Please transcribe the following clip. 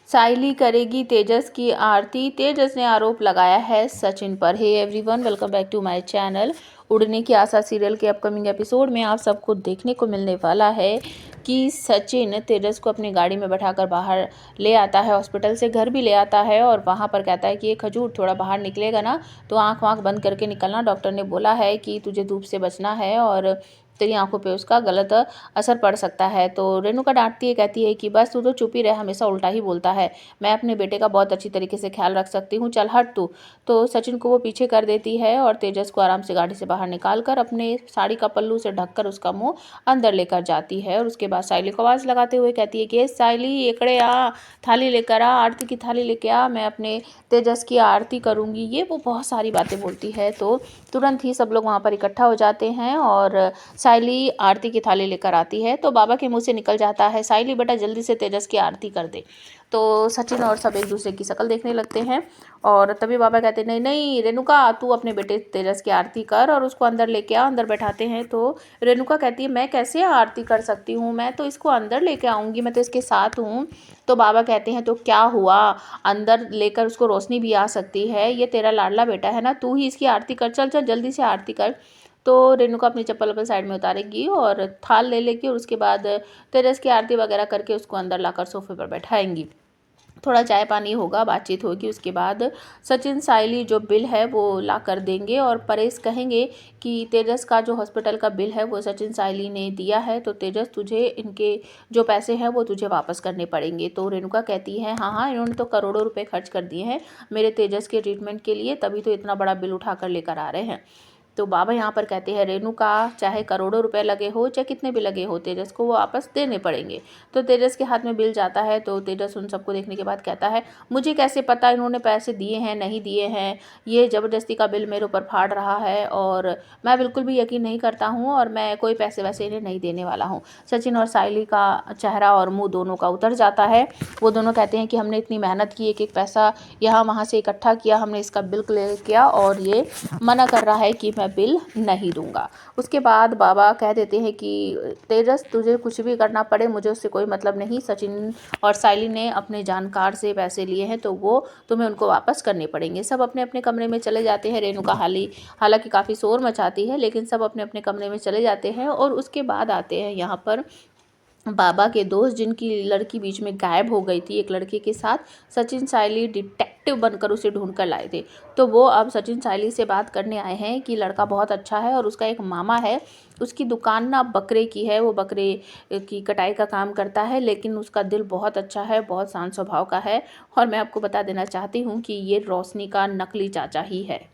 साइली करेगी तेजस की आरती, तेजस ने आरोप लगाया है सचिन पर। Hey everyone, welcome back to my channel. Udne ki Aasha serial के अपकमिंग एपिसोड में आप सबको देखने को मिलने वाला है कि सचिन तेजस को अपनी गाड़ी में बैठाकर बाहर ले आता है, हॉस्पिटल से घर भी ले आता है और वहाँ पर कहता है कि ये खजूर थोड़ा बाहर निकलेगा ना तो आँख वाँख बंद करके निकलना, डॉक्टर ने बोला है कि तुझे धूप से बचना है और तेरी आंखों पे उसका गलत असर पड़ सकता है। तो रेणुका डांटती है, कहती है कि बस तू तो चुप ही रह, हमेशा उल्टा ही बोलता है, मैं अपने बेटे का बहुत अच्छी तरीके से ख्याल रख सकती हूँ, चल हट तू। तो सचिन को वो पीछे कर देती है और तेजस को आराम से गाड़ी से बाहर निकाल कर अपने साड़ी का पल्लू से ढककर उसका मुंह अंदर लेकर जाती है। और उसके बाद साइली को आवाज़ लगाते हुए कहती है कि साइली एकड़े आ, थाली लेकर आ, आरती की थाली लेके आ, मैं अपने तेजस की आरती करूँगी। ये वो बहुत सारी बातें बोलती है। तो तुरंत ही सब लोग वहाँ पर इकट्ठा हो जाते हैं और साइली आरती की थाली लेकर आती है तो बाबा के मुंह से निकल जाता है, साइली बेटा जल्दी से तेजस की आरती कर दे। तो सचिन और सब एक दूसरे की शक्ल देखने लगते हैं और तभी बाबा कहते हैं नहीं नहीं रेणुका, तू अपने बेटे तेजस की आरती कर और उसको अंदर लेके आ। अंदर बैठाते हैं तो रेणुका कहती है मैं कैसे आरती कर सकती हूँ, मैं तो इसको अंदर लेके आऊँगी, मैं तो इसके साथ हूँ। तो बाबा कहते हैं तो क्या हुआ, अंदर लेकर उसको रोशनी भी आ सकती है, ये तेरा लाडला बेटा है ना, तू ही इसकी आरती कर, चल चल जल्दी से आरती कर। तो रेणुका अपनी चप्पल वप्पल साइड में उतारेगी और थाल ले लेगी और उसके बाद तेजस की आरती वगैरह करके उसको अंदर लाकर सोफे पर बैठाएंगी। थोड़ा चाय पानी होगा, बातचीत होगी, उसके बाद सचिन साइली जो बिल है वो ला कर देंगे और परेश कहेंगे कि तेजस का जो हॉस्पिटल का बिल है वो सचिन साइली ने दिया है, तो तेजस तुझे इनके जो पैसे हैं वो तुझे वापस करने पड़ेंगे। तो रेणुका कहती है हाँ हाँ, इन्होंने तो करोड़ों रुपए खर्च कर दिए हैं मेरे तेजस के ट्रीटमेंट के लिए, तभी तो इतना बड़ा बिल उठा कर लेकर आ रहे हैं। तो बाबा यहाँ पर कहते हैं रेणुका, चाहे करोड़ों रुपए लगे हो चाहे कितने भी लगे हो, तेजस को वो वापस देने पड़ेंगे। तो तेजस के हाथ में बिल जाता है तो तेजस उन सबको देखने के बाद कहता है मुझे कैसे पता इन्होंने पैसे दिए हैं नहीं दिए हैं, ये ज़बरदस्ती का बिल मेरे ऊपर फाड़ रहा है और मैं बिल्कुल भी यकीन नहीं करता हूँ और मैं कोई पैसे वैसे इन्हें नहीं देने वाला हूँ। सचिन और साइली का चेहरा और मुँह दोनों का उतर जाता है। वो दोनों कहते हैं कि हमने इतनी मेहनत की, एक एक पैसा यहाँ वहाँ से इकट्ठा किया, हमने इसका बिल क्लियर किया और ये मना कर रहा है कि मैं बिल नहीं दूंगा। उसके बाद बाबा कह देते हैं कि तेजस तुझे कुछ भी करना पड़े मुझे उससे कोई मतलब नहीं, सचिन और साइली ने अपने जानकार से पैसे लिए हैं तो वो तुम्हें उनको वापस करने पड़ेंगे। सब अपने अपने कमरे में चले जाते हैं। रेणुका हालांकि काफ़ी शोर मचाती है लेकिन सब अपने अपने कमरे में चले जाते हैं और उसके बाद आते हैं यहाँ पर बाबा के दोस्त, जिनकी लड़की बीच में गायब हो गई थी एक लड़के के साथ। सचिन साइली डिटेक्टिव बनकर उसे ढूंढ कर लाए थे। तो वो अब सचिन साइली से बात करने आए हैं कि लड़का बहुत अच्छा है और उसका एक मामा है, उसकी दुकान ना बकरे की है, वो बकरे की कटाई का काम करता है लेकिन उसका दिल बहुत अच्छा है, बहुत शांत स्वभाव का है। और मैं आपको बता देना चाहती हूँ कि ये रोशनी का नकली चाचा ही है।